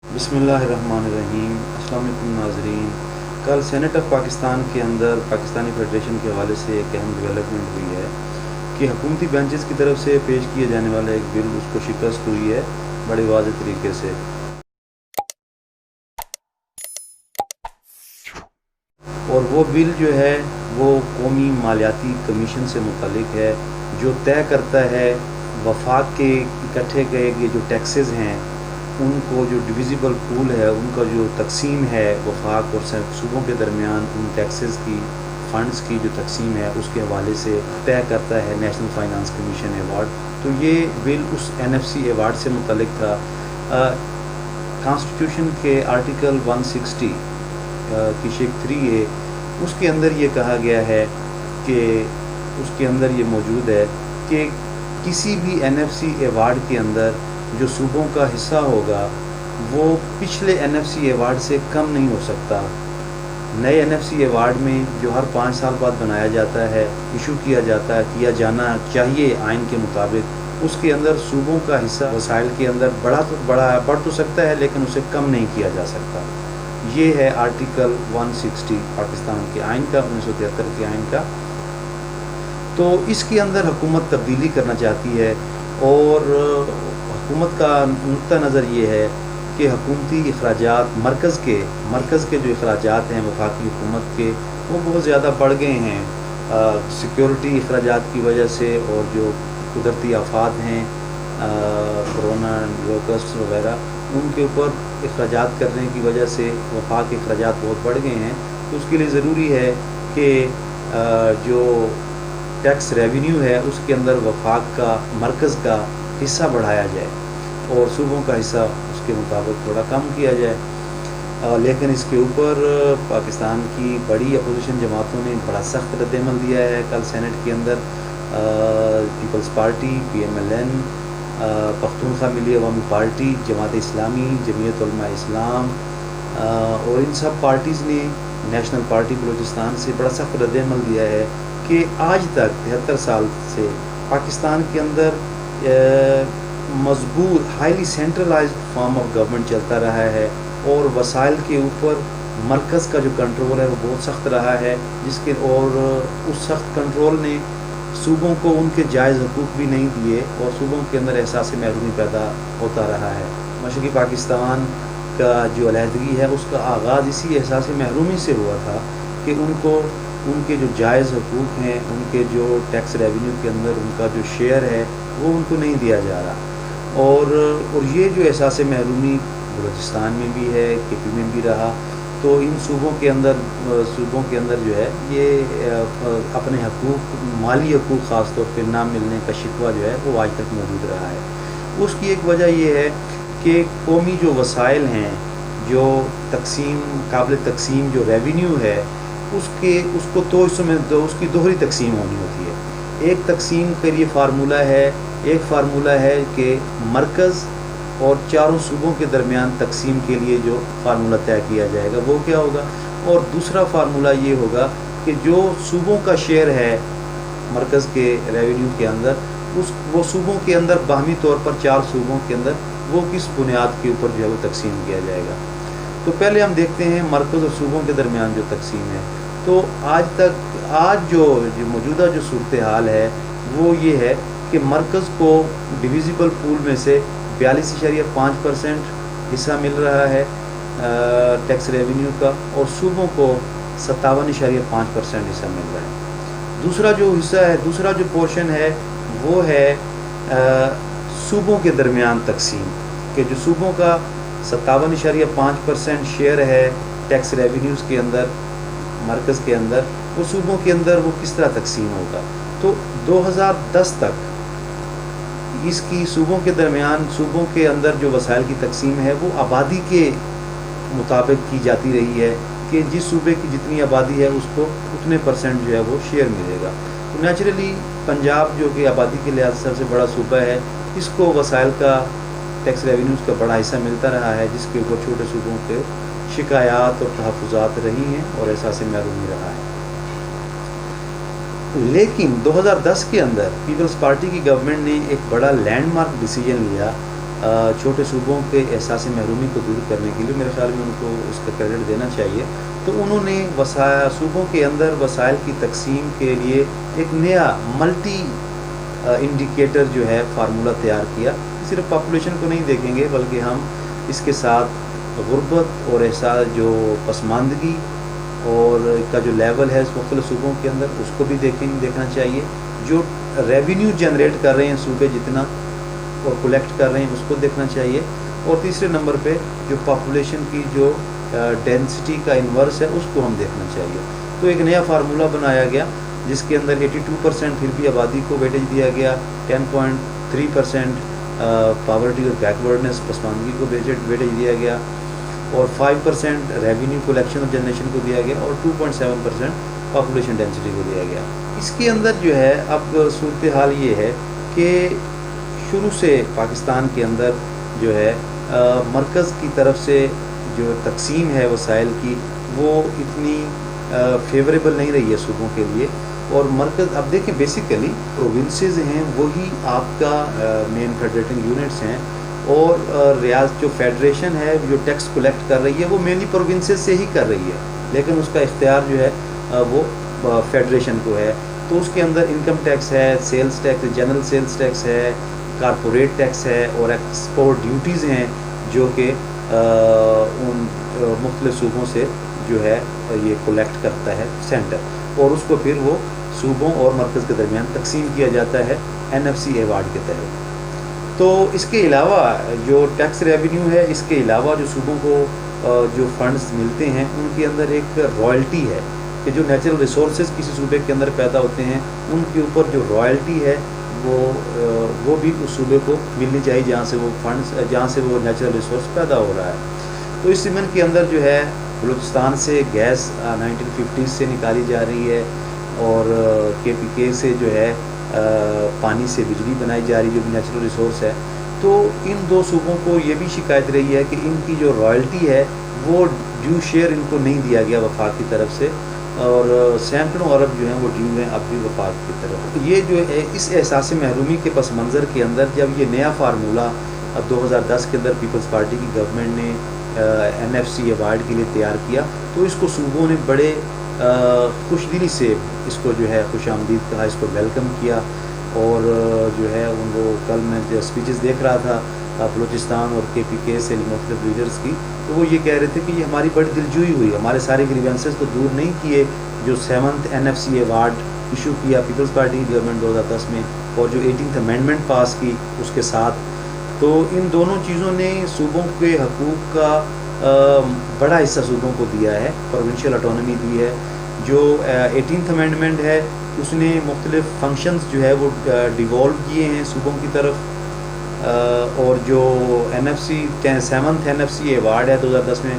بسم اللہ الرحمن الرحیم۔ السلام علیکم ناظرین۔ کل سینٹ آف پاکستان کے اندر پاکستانی فیڈریشن کے حوالے سے ایک اہم ڈیولپمنٹ ہوئی ہے کہ حکومتی بینچز کی طرف سے پیش کیے جانے والا ایک بل اس کو شکست ہوئی ہے بڑے واضح طریقے سے، اور وہ بل جو ہے وہ قومی مالیاتی کمیشن سے متعلق ہے، جو طے کرتا ہے وفاق کے اکٹھے گئے جو ٹیکسز ہیں ان کو، جو ڈویزیبل پول ہے ان کا جو تقسیم ہے وفاق اور صوبوں کے درمیان ان ٹیکسز کی فنڈز کی جو تقسیم ہے اس کے حوالے سے طے کرتا ہے نیشنل فائنانس کمیشن ایوارڈ۔ تو یہ بل اس NFC ایوارڈ سے متعلق تھا۔ کانسٹیٹیوشن کے آرٹیکل 160 کی شق 3A اس کے اندر یہ کہا گیا ہے کہ اس کے اندر یہ موجود ہے کہ کسی بھی NFC ایوارڈ کے اندر جو صوبوں کا حصہ ہوگا وہ پچھلے NFC ایوارڈ سے کم نہیں ہو سکتا۔ نئے NFC ایوارڈ میں جو ہر 5 سال بعد بنایا جاتا ہے، ایشو کیا جاتا ہے، کیا جانا چاہیے آئین کے مطابق، اس کے اندر صوبوں کا حصہ وسائل کے اندر بڑھ تو سکتا ہے لیکن اسے کم نہیں کیا جا سکتا۔ یہ ہے آرٹیکل 160 پاکستان کے آئین کا، 1973 کے آئین کا۔ تو اس کے اندر حکومت تبدیلی کرنا چاہتی ہے، اور حکومت کا نقطہ نظر یہ ہے کہ حکومتی اخراجات مرکز کے جو اخراجات ہیں وفاقی حکومت کے، وہ بہت زیادہ بڑھ گئے ہیں سیکیورٹی اخراجات کی وجہ سے، اور جو قدرتی آفات ہیں کرونا، لوکسٹ وغیرہ، ان کے اوپر اخراجات کرنے کی وجہ سے وفاق کے اخراجات بہت بڑھ گئے ہیں۔ تو اس کے لیے ضروری ہے کہ جو ٹیکس ریونیو ہے اس کے اندر وفاق کا، مرکز کا حصہ بڑھایا جائے اور صوبوں کا حصہ اس کے مطابق تھوڑا کم کیا جائے۔ لیکن اس کے اوپر پاکستان کی بڑی اپوزیشن جماعتوں نے بڑا سخت رد عمل دیا ہے۔ کل سینٹ کے اندر پیپلز پارٹی، PMLN، پختونخوا ملی عوامی پارٹی، جماعت اسلامی، جمعیت علماء اسلام، اور ان سب پارٹیز نے نیشنل پارٹی بلوچستان سے بڑا سخت رد عمل دیا ہے کہ آج تک 73 سال سے پاکستان کے اندر مضبوط highly centralised form of government چلتا رہا ہے، اور وسائل کے اوپر مرکز کا جو کنٹرول ہے وہ بہت سخت رہا ہے، اور اس سخت کنٹرول نے صوبوں کو ان کے جائز حقوق بھی نہیں دیے، اور صوبوں کے اندر احساس محرومی پیدا ہوتا رہا ہے۔ مشرقی پاکستان کا جو علیحدگی ہے اس کا آغاز اسی احساس محرومی سے ہوا تھا کہ ان کو ان کے جو جائز حقوق ہیں، ان کے جو ٹیکس ریونیو کے اندر ان کا جو شیئر ہے وہ ان کو نہیں دیا جا رہا، اور یہ جو احساس محرومی بلوچستان میں بھی ہے، KP میں بھی رہا۔ تو ان صوبوں کے اندر جو ہے یہ اپنے حقوق، مالی حقوق خاص طور پہ نہ ملنے کا شکوہ جو ہے وہ آج تک موجود رہا ہے۔ اس کی ایک وجہ یہ ہے کہ قومی جو وسائل ہیں، جو قابل تقسیم جو ریونیو ہے، اس کو تو اس میں اس کی دوہری تقسیم ہونی ہوتی ہے۔ ایک تقسیم کے لیے فارمولہ ہے کہ مرکز اور چاروں صوبوں کے درمیان تقسیم کے لیے جو فارمولہ طے کیا جائے گا وہ کیا ہوگا، اور دوسرا فارمولہ یہ ہوگا کہ جو صوبوں کا شیئر ہے مرکز کے ریونیو کے اندر، وہ صوبوں کے اندر باہمی طور پر 4 صوبوں کے اندر وہ کس بنیاد کے اوپر جو ہے وہ تقسیم کیا جائے گا۔ تو پہلے ہم دیکھتے ہیں مرکز اور صوبوں کے درمیان جو تقسیم ہے۔ تو آج جو موجودہ جو صورتحال ہے وہ یہ ہے کہ مرکز کو ڈویزیبل پول میں سے 42.5% حصہ مل رہا ہے ٹیکس ریونیو کا، اور صوبوں کو 57.5% حصہ مل رہا ہے۔ دوسرا جو پورشن ہے وہ ہے صوبوں کے درمیان تقسیم، کہ جو صوبوں کا 57.5% شیئر ہے ٹیکس ریونیوز کے اندر مرکز کے اندر، وہ صوبوں کے اندر وہ کس طرح تقسیم ہوگا۔ تو 2010 تک اس کی صوبوں کے اندر جو وسائل کی تقسیم ہے وہ آبادی کے مطابق کی جاتی رہی ہے کہ جس صوبے کی جتنی آبادی ہے اس کو اتنے % جو ہے وہ شیئر ملے گا۔ تو نیچرلی پنجاب جو کہ آبادی کے لحاظ سے سب سے بڑا صوبہ ہے، اس کو وسائل کا، ٹیکس ریونیوز کا بڑا حصہ ملتا رہا ہے، جس کے اوپر چھوٹے صوبوں کے شکایات اور تحفظات رہی ہیں اور احساس محرومی رہا ہے۔ لیکن 2010 کے اندر پیپلز پارٹی کی گورنمنٹ نے ایک بڑا لینڈ مارک ڈیسیجن لیا چھوٹے صوبوں کے احساس محرومی کو دور کرنے کے لیے میرے خیال میں ان کو اس کا کریڈٹ دینا چاہیے. تو انہوں نے صوبوں کے اندر وسائل کی تقسیم کے لیے ایک نیا ملٹی انڈیکیٹر جو ہے فارمولہ تیار کیا. صرف پاپولیشن کو نہیں دیکھیں گے بلکہ ہم اس کے ساتھ غربت اور احساس جو پسماندگی اور کا جو لیول ہے اس مختلف صوبوں کے اندر اس کو بھی دیکھنا چاہیے. جو ریونیو جنریٹ کر رہے ہیں صوبے جتنا اور کولیکٹ کر رہے ہیں اس کو دیکھنا چاہیے. اور تیسرے نمبر پہ جو پاپولیشن کی جو ڈینسٹی کا انورس ہے اس کو ہم دیکھنا چاہیے. تو ایک نیا فارمولہ بنایا گیا جس کے اندر 82% پھر بھی آبادی کو ویٹیج دیا گیا, 10.3% پاورٹی اور بیکورڈنس پسماندگی کو ویٹیج دیا گیا, اور 5% ریونیو کلیکشن اور جنریشن کو دیا گیا, اور 2.7% پاپولیشن ڈینسٹی کو دیا گیا. اس کے اندر جو ہے اب صورتحال یہ ہے کہ شروع سے پاکستان کے اندر جو ہے مرکز کی طرف سے جو تقسیم ہے وسائل کی وہ اتنی فیوریبل نہیں رہی ہے صوبوں کے لیے. اور مرکز اب دیکھیں بیسیکلی پروونسز ہیں وہی آپ کا مین فیڈریٹنگ یونٹس ہیں, اور ریاست جو فیڈریشن ہے جو ٹیکس کلیکٹ کر رہی ہے وہ مینلی پروونسز سے ہی کر رہی ہے, لیکن اس کا اختیار جو ہے وہ فیڈریشن کو ہے. تو اس کے اندر انکم ٹیکس ہے, sales tax, general sales tax ہے, کارپوریٹ ٹیکس ہے, اور ایکسپورٹ ڈیوٹیز ہیں جو کہ ان مختلف صوبوں سے جو ہے یہ کولیکٹ کرتا ہے سینٹر, اور اس کو پھر وہ صوبوں اور مرکز کے درمیان تقسیم کیا جاتا ہے NFC ایوارڈ کے تحت. تو اس کے علاوہ جو ٹیکس ریونیو ہے اس کے علاوہ جو صوبوں کو جو فنڈز ملتے ہیں ان کے اندر ایک رائلٹی ہے کہ جو نیچرل ریسورسز کسی صوبے کے اندر پیدا ہوتے ہیں ان کے اوپر جو رائلٹی ہے وہ بھی اس صوبے کو ملنی چاہیے جہاں سے وہ نیچرل ریسورس پیدا ہو رہا ہے. تو اس ضمن کے اندر جو ہے بلوچستان سے گیس 1950 سے نکالی جا رہی ہے, اور KPK سے جو ہے پانی سے بجلی بنائی جا رہی ہے جو بھی نیچرل ریسورس ہے. تو ان دو صوبوں کو یہ بھی شکایت رہی ہے کہ ان کی جو رائلٹی ہے وہ ڈیو شیئر ان کو نہیں دیا گیا وفاق کی طرف سے, اور سینکڑوں ارب جو ہیں وہ ڈیو ہیں اب بھی وفاق کی طرف. یہ جو ہے اس احساس محرومی کے پس منظر کے اندر جب یہ نیا فارمولہ اب 2010 کے اندر پیپلز پارٹی کی گورنمنٹ نے NFC ایوارڈ کے لیے تیار کیا تو اس کو صوبوں نے بڑے خوش دلی سے اس کو جو ہے خوش آمدید کہا, اس کو ویلکم کیا. اور جو ہے ان کو کل میں جو اسپیچز دیکھ رہا تھا بلوچستان اور KPK سے مختلف لیڈرز کی, تو وہ یہ کہہ رہے تھے کہ یہ ہماری بڑی دلجوئی ہوئی, ہمارے سارے گریوینسز تو دور نہیں کیے. جو 7th NFC ایوارڈ ایشو کیا پیپلز پارٹی کی گورنمنٹ 2010 میں, اور جو 18th امینڈمنٹ پاس کی اس کے ساتھ, تو ان دونوں چیزوں نے صوبوں کے حقوق کا بڑا حصہ صوبوں کو دیا ہے, پروونشل اٹانومی دی ہے. جو 18th امینڈمنٹ ہے اس نے مختلف فنکشنز جو ہے وہ ڈیوالو کیے ہیں صوبوں کی طرف, اور جو 7th NFC ایوارڈ ہے 2010 میں,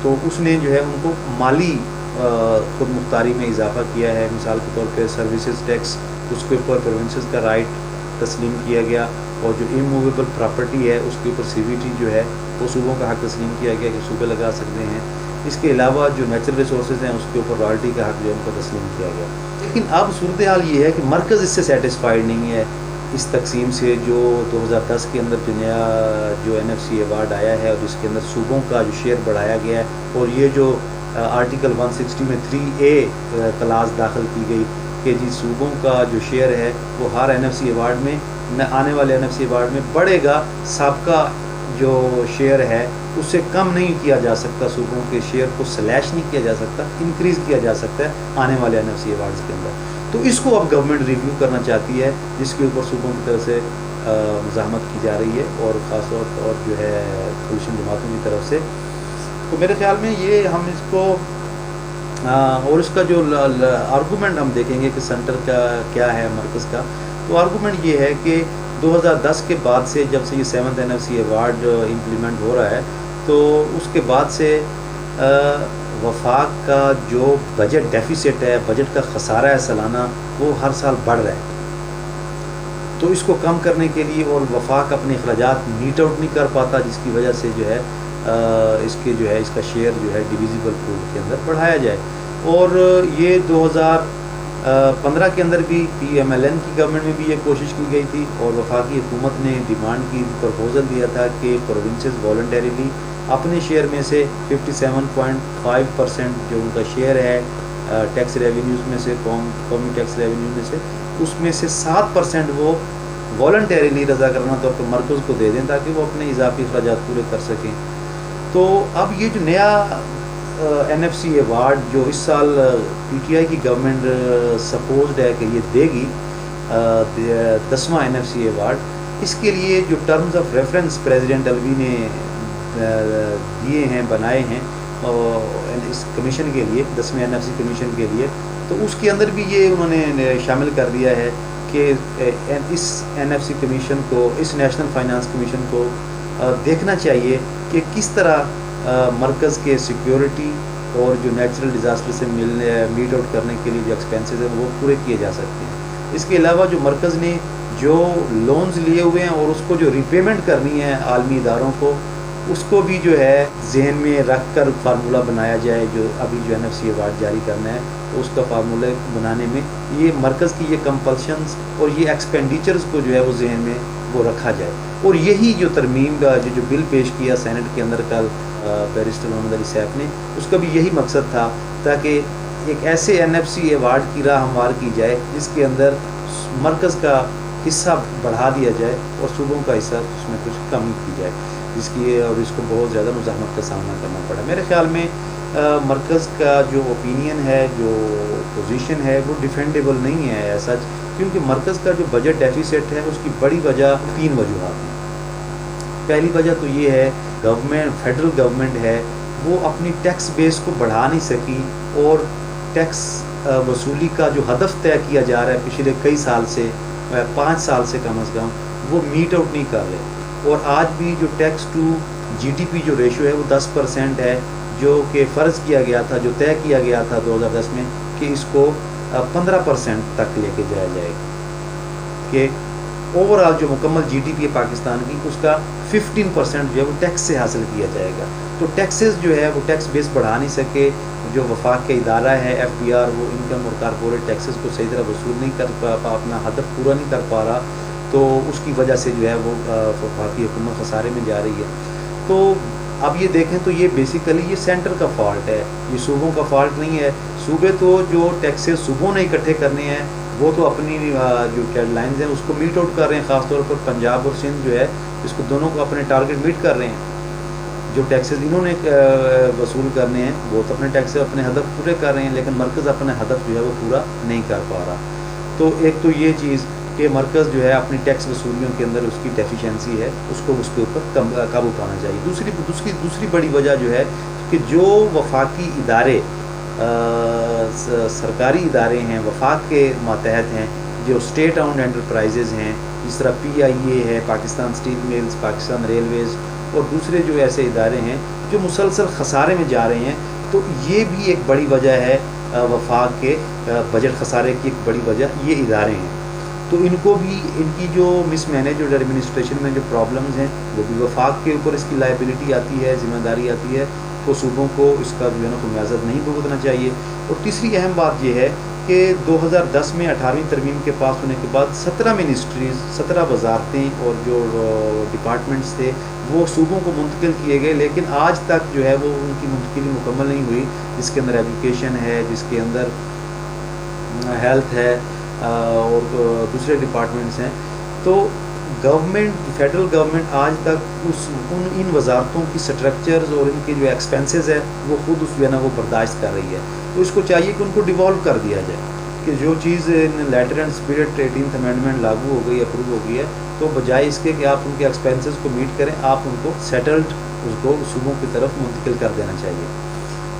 تو اس نے جو ہے ان کو مالی خود مختاری میں اضافہ کیا ہے. مثال کے طور پہ سروسز ٹیکس اس کے اوپر پروونسز کا رائٹ تسلیم کیا گیا, اور جو اموویبل پراپرٹی ہے اس کے اوپر CVT جو ہے وہ صوبوں کا حق تسلیم کیا گیا کہ صوبے لگا سکتے ہیں. اس کے علاوہ جو نیچرل ریسورسز ہیں اس کے اوپر رائلٹی کا حق جو ہے ان کو تسلیم کیا گیا. لیکن اب صورتحال یہ ہے کہ مرکز اس سے سیٹسفائیڈ نہیں ہے اس تقسیم سے جو 2010 کے اندر جو نیا جو NFC ایوارڈ آیا ہے, اور جس کے اندر صوبوں کا جو شیئر بڑھایا گیا ہے, اور یہ جو آرٹیکل 160 میں 3A کلاس داخل کی گئی کہ جی صوبوں کا جو شیئر ہے وہ ہر NFC ایوارڈ میں آنے والے NFC ایوارڈ میں بڑھے گا, سابقہ جو شیئر ہے اس سے کم نہیں کیا جا سکتا, صوبوں کے شیئر کو سلیش نہیں کیا جا سکتا, انکریز کیا جا سکتا ہے آنے والے NFC ایوارڈز کے اندر. تو اس کو اب گورنمنٹ ریویو کرنا چاہتی ہے جس کے اوپر صوبوں کی طرف سے مزاحمت کی جا رہی ہے, اور خاص طور اور جو ہے پولیشن جماعتوں کی طرف سے. تو میرے خیال میں یہ ہم اس کو اور اس کا جو آرگومنٹ ہم دیکھیں گے کہ سینٹر کا کیا ہے مرکز کا, تو آرگومنٹ یہ ہے کہ 2010 کے بعد سے جب سے یہ 7th NFC ایوارڈ امپلیمنٹ ہو رہا ہے تو اس کے بعد سے وفاق کا جو بجٹ ڈیفیسٹ ہے, بجٹ کا خسارہ ہے سالانہ, وہ ہر سال بڑھ رہا ہے. تو اس کو کم کرنے کے لیے, اور وفاق اپنے اخراجات میٹ آؤٹ نہیں کر پاتا جس کی وجہ سے جو ہے اس کے جو ہے اس کا شیئر جو ہے ڈویزیبل پول کے اندر بڑھایا جائے. اور یہ 15 کے اندر بھی PMLN کی گورنمنٹ میں بھی یہ کوشش کی گئی تھی اور وفاقی حکومت نے ڈیمانڈ کی پرپوزل دیا تھا کہ پروونسز والنٹریلی اپنے شیئر میں سے 57.5% جو ان کا شیئر ہے ٹیکس ریونیوز میں سے قومی ٹیکس ریونیو میں سے اس میں سے 7% وہ والنٹریلی رضاکارانہ طور پر مرکز کو دے دیں تاکہ وہ اپنے اضافی اخراجات پورے کر سکیں. تو اب یہ جو نیا NFC ایوارڈ جو اس سال PTI کی گورنمنٹ سپوزڈ ہے کہ یہ دے گی 10واں NFC ایوارڈ, اس کے لیے جو ٹرمز آف ریفرنس پریزیڈنٹ الوی نے دیے ہیں بنائے ہیں اس کمیشن کے لیے 10ویں NFC کمیشن کے لیے, تو اس کے اندر بھی یہ انہوں نے شامل کر دیا ہے کہ اس NFC کمیشن کو, اس نیشنل فائنانس کمیشن کو دیکھنا چاہیے کہ کس طرح مرکز کے سیکیورٹی اور جو نیچرل ڈیزاسٹر سے میٹ آؤٹ کرنے کے لیے جو ایکسپینسز ہیں وہ پورے کیے جا سکتے ہیں. اس کے علاوہ جو مرکز نے جو لونز لیے ہوئے ہیں اور اس کو جو ریپیمنٹ کرنی ہے عالمی اداروں کو, اس کو بھی جو ہے ذہن میں رکھ کر فارمولہ بنایا جائے. جو ابھی جو NFC ایوارڈ جاری کرنا ہے تو اس کا فارمولہ بنانے میں یہ مرکز کی یہ کمپلشنز اور یہ ایکسپینڈیچرز کو جو ہے وہ ذہن میں وہ رکھا جائے. اور یہی جو ترمیم کا جو بل پیش کیا سینٹ کے اندر کل بیرسٹر محمد علی صاحب نے, اس کا بھی یہی مقصد تھا تاکہ ایک ایسے NFC ایوارڈ کی راہ ہموار کی جائے جس کے اندر مرکز کا حصہ بڑھا دیا جائے اور صوبوں کا حصہ اس میں کچھ کمی کی جائے, جس کی اور اس کو بہت زیادہ مزاحمت کا سامنا کرنا پڑا. میرے خیال میں مرکز کا جو اوپینین ہے, جو پوزیشن ہے, وہ ڈیفینڈیبل نہیں ہے ایسا, کیونکہ مرکز کا جو بجٹ ڈیفیسٹ ہے اس کی بڑی وجہ 3 وجوہات ہیں. پہلی وجہ تو یہ ہے فیڈرل گورنمنٹ ہے وہ اپنی ٹیکس بیس کو بڑھا نہیں سکی اور ٹیکس وصولی کا جو ہدف طے کیا جا رہا ہے پچھلے کئی سال سے 5 سال سے کم از کم وہ میٹ آؤٹ نہیں کر رہے. اور آج بھی جو ٹیکس ٹو GDP جو ریشو ہے وہ 10% ہے, جو کہ فرض کیا گیا تھا, جو طے کیا گیا تھا 2010 میں کہ اس کو 15% تک لے کے جایا جائے گا, کہ اوور آل جو مکمل GDP ہے پاکستان کی اس کا 15% جو ہے وہ ٹیکس سے حاصل کیا جائے گا. تو ٹیکسز جو ہے وہ ٹیکس بیس بڑھا نہیں سکے. جو وفاق کا ادارہ ہے FBR وہ انکم اور کارپوریٹ ٹیکسز کو صحیح طرح وصول نہیں کر پا, اپنا ہدف پورا نہیں کر پا رہا, تو اس کی وجہ سے جو ہے وہ وفاقی حکومت خسارے میں جا رہی ہے. تو اب یہ دیکھیں تو یہ بیسیکلی یہ سینٹر کا فالٹ ہے, یہ صوبوں کا فالٹ نہیں ہے. صوبے تو جو ٹیکسز صوبوں نے اکٹھے کرنے ہیں وہ تو اپنی جو ڈیڈ لائنز ہیں اس کو میٹ آؤٹ کر رہے ہیں, خاص طور پر پنجاب اور سندھ جو ہے اس کو دونوں کو اپنے ٹارگٹ میٹ کر رہے ہیں. جو ٹیکسز انہوں نے وصول کرنے ہیں وہ تو اپنے ٹیکس اپنے ہدف پورے کر رہے ہیں, لیکن مرکز اپنے ہدف جو ہے وہ پورا نہیں کر پا رہا. تو ایک تو یہ چیز کہ مرکز جو ہے اپنی ٹیکس وصولیوں کے اندر اس کی ڈیفیشنسی ہے, اس کو اس کے اوپر قابو پانا چاہیے. دوسری بڑی وجہ جو ہے کہ جو وفاقی ادارے سرکاری ادارے ہیں وفاق کے ماتحت ہیں, جو اسٹیٹ اونڈ انٹرپرائزز ہیں جس طرح PIA ہے, Pakistan steel mills, Pakistan railways اور دوسرے جو ایسے ادارے ہیں جو مسلسل خسارے میں جا رہے ہیں, تو یہ بھی ایک بڑی وجہ ہے وفاق کے بجٹ خسارے کی. ایک بڑی وجہ یہ ادارے ہیں. تو ان کو بھی ان کی جو مس مینیجڈ ایڈمنسٹریشن میں جو پرابلمز ہیں وہ بھی وفاق کے اوپر اس کی لائبلٹی آتی ہے, ذمہ داری آتی ہے, تو صوبوں کو اس کا جو ہے نا خمیازہ نہیں بھگتنا چاہیے. اور تیسری اہم بات یہ ہے کہ 2010 میں 18ویں ترمیم کے پاس ہونے کے بعد 17 منسٹریز 17 وزارتیں اور جو ڈپارٹمنٹس تھے وہ صوبوں کو منتقل کیے گئے, لیکن آج تک جو ہے وہ ان کی منتقلی مکمل نہیں ہوئی, جس کے اندر ایجوکیشن ہے, جس کے اندر ہیلتھ ہے اور دوسرے ڈپارٹمنٹس ہیں. تو فیڈرل گورنمنٹ آج تک ان وزارتوں کی سٹرکچرز اور ان کے جو ایکسپینسز ہے وہ خود اس جو ہے نا وہ برداشت کر رہی ہے. تو اس کو چاہیے کہ ان کو ڈیوالو کر دیا جائے کہ جو چیز letter and spirit 18th amendment لاگو ہو گئی, اپروو ہو گئی ہے, تو بجائے اس کے کہ آپ ان کے ایکسپینسز کو میٹ کریں, آپ ان کو سیٹلڈ اس کو صوبوں کی طرف منتقل کر دینا چاہیے.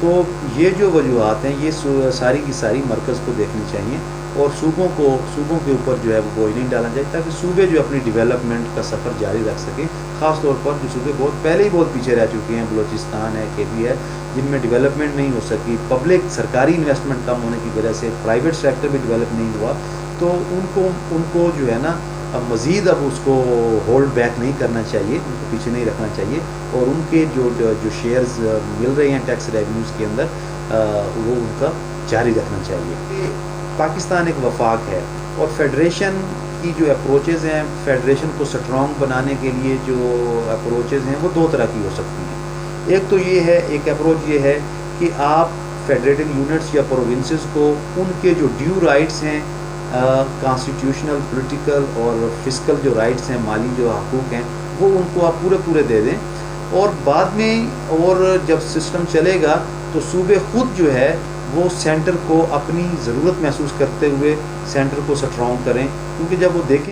تو یہ جو وجوہات ہیں یہ ساری کی ساری مرکز کو دیکھنی چاہیے اور صوبوں کے اوپر جو ہے وہ بوجھ نہیں ڈالنا چاہیے, تاکہ صوبے جو اپنی ڈیولپمنٹ کا سفر جاری رکھ سکیں. خاص طور پر جو صوبے پہلے ہی بہت پیچھے رہ چکے ہیں, بلوچستان ہے, KB ہے, جن میں ڈیولپمنٹ نہیں ہو سکی, پبلک سرکاری انویسٹمنٹ کم ہونے کی وجہ سے پرائیویٹ سیکٹر بھی ڈیولپ نہیں ہوا. تو ان کو جو ہے نا مزید اب اس کو ہولڈ بیک نہیں کرنا چاہیے, ان کو پیچھے نہیں رکھنا چاہیے, اور ان کے جو شیئرز مل رہے ہیں ٹیکس ریونیوز کے اندر وہ ان کا جاری رکھنا چاہیے. پاکستان ایک وفاق ہے، اور فیڈریشن کی جو اپروچز ہیں، فیڈریشن کو سٹرونگ بنانے کے لیے جو اپروچز ہیں وہ دو طرح کی ہو سکتی ہیں۔ ایک تو یہ ہے، ایک اپروچ یہ ہے کہ آپ فیڈریٹڈ یونٹس یا پروونسز کو ان کے جو ڈیو رائٹس ہیں، کانسٹیٹیوشنل، پولیٹیکل اور فسکل جو رائٹس ہیں، مالی جو حقوق ہیں، وہ ان کو آپ پورے دے دیں، اور بعد میں اور جب سسٹم چلے گا تو صوبے خود جو ہے وہ سینٹر کو اپنی ضرورت محسوس کرتے ہوئے سینٹر کو سٹرونگ کریں، کیونکہ جب وہ دیکھیں